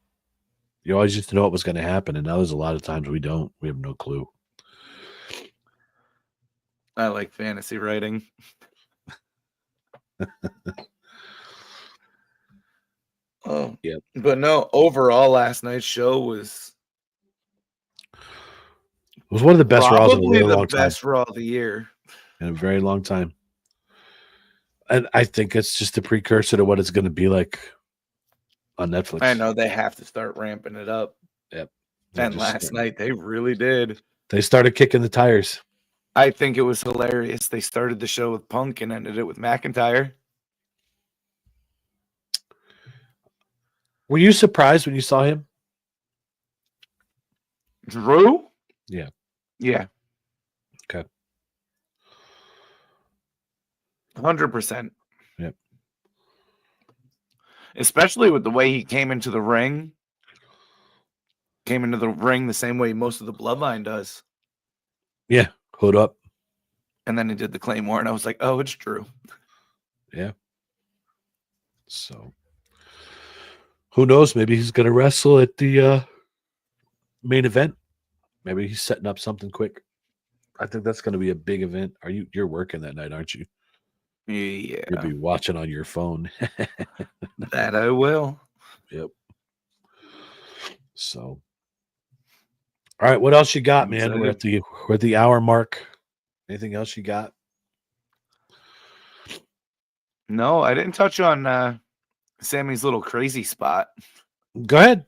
You always used to know what was going to happen, and now there's a lot of times we don't. We have no clue. I like fantasy writing. Oh, Yep. But no, overall, last night's show was It was one of the best Raws in a probably really the long time. best Raw of the year. In a very long time. And I think it's just a precursor to what it's going to be like on Netflix. I know they have to start ramping it up. Yep. And last night they really did. They started kicking the tires. I think it was hilarious. They started the show with Punk and ended it with McIntyre. Were you surprised when you saw him? Drew? Yeah. Yeah. Okay. 100%. Yep. Especially with the way he came into the ring. Came into the ring the same way most of the Bloodline does. Yeah. Hood up. And then he did the Claymore, and I was like, oh, it's Drew. Yeah. So, who knows? Maybe he's going to wrestle at the main event. Maybe he's setting up something quick. I think that's going to be a big event. You're working that night, aren't you? Yeah. You'll be watching on your phone. That I will. Yep. So, all right, what else you got, man? We're at the hour mark. Anything else you got? No, I didn't touch on Sammy's little crazy spot. Go ahead.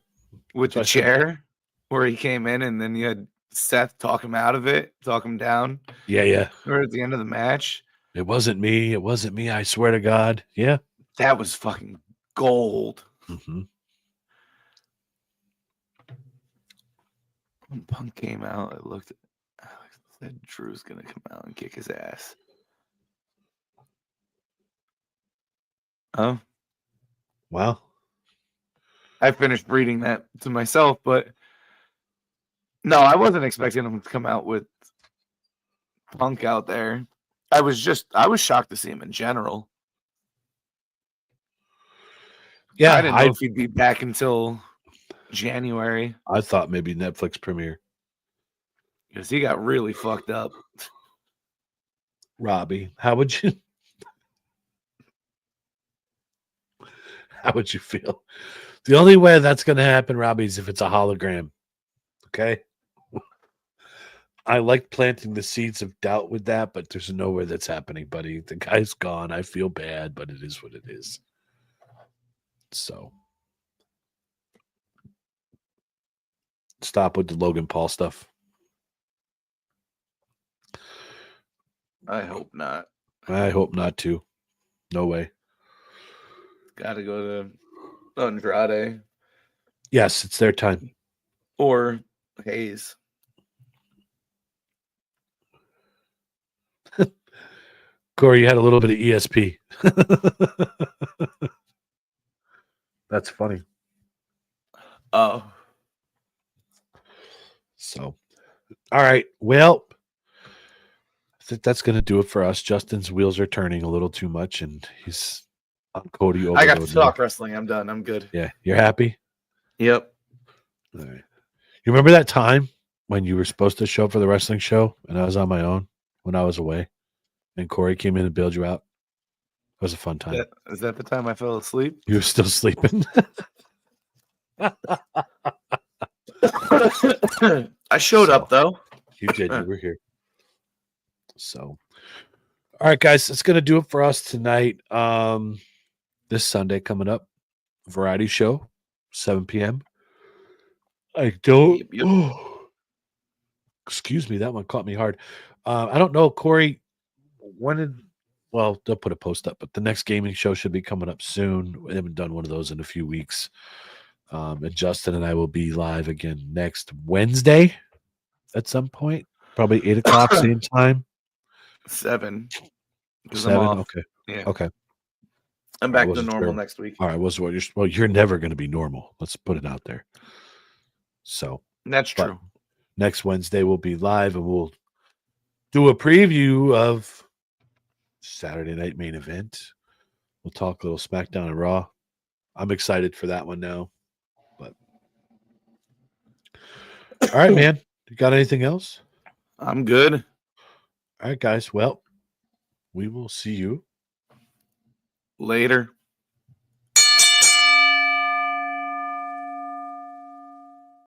With the chair where he came in and then you had Seth talk him out of it, talk him down. Yeah. Or at the end of the match. It wasn't me. It wasn't me. I swear to God. Yeah. That was fucking gold. Mm-hmm. When Punk came out, I looked at Alex and said Drew's gonna come out and kick his ass. Oh. Wow. I finished reading that to myself, but no, I wasn't expecting him to come out with Punk out there. I was shocked to see him in general. Yeah, I didn't know if he'd be back until January. I thought maybe Netflix premiere. Because he got really fucked up. Robbie, how would you feel? The only way that's going to happen, Robbie, is if it's a hologram. Okay? I like planting the seeds of doubt with that, but there's nowhere that's happening, buddy. The guy's gone. I feel bad, but it is what it is. So stop with the Logan Paul stuff. I hope not. I hope not too. No way. Gotta go to Andrade. Yes, it's their time. Or Hayes. Corey, you had a little bit of ESP. That's funny. Oh. So, all right. Well, I think that's going to do it for us. Justin's wheels are turning a little too much, and he's on Cody overload. I got to talk wrestling. I'm done. I'm good. Yeah. You're happy? Yep. All right. You remember that time when you were supposed to show up for the wrestling show, and I was on my own when I was away, and Corey came in and bailed you out? It was a fun time. Is that the time I fell asleep? You were still sleeping. I showed up, though. You did. You were here. So, all right, guys, it's going to do it for us tonight. This Sunday coming up, variety show, 7 p.m. I don't. Yep. Excuse me, that one caught me hard. I don't know, Corey. Well, they'll put a post up, but the next gaming show should be coming up soon. We haven't done one of those in a few weeks. And Justin and I will be live again next Wednesday at some point, probably 8 o'clock, same time. 7. 7. Okay. Yeah. Okay. I'm back to normal next week. All right. You're never going to be normal. Let's put it out there. So that's true. Next Wednesday we'll be live and we'll do a preview of Saturday night main event. We'll talk a little SmackDown and Raw. I'm excited for that one now. But all right, man. You got anything else? I'm good. All right, guys. Well, we will see you Later.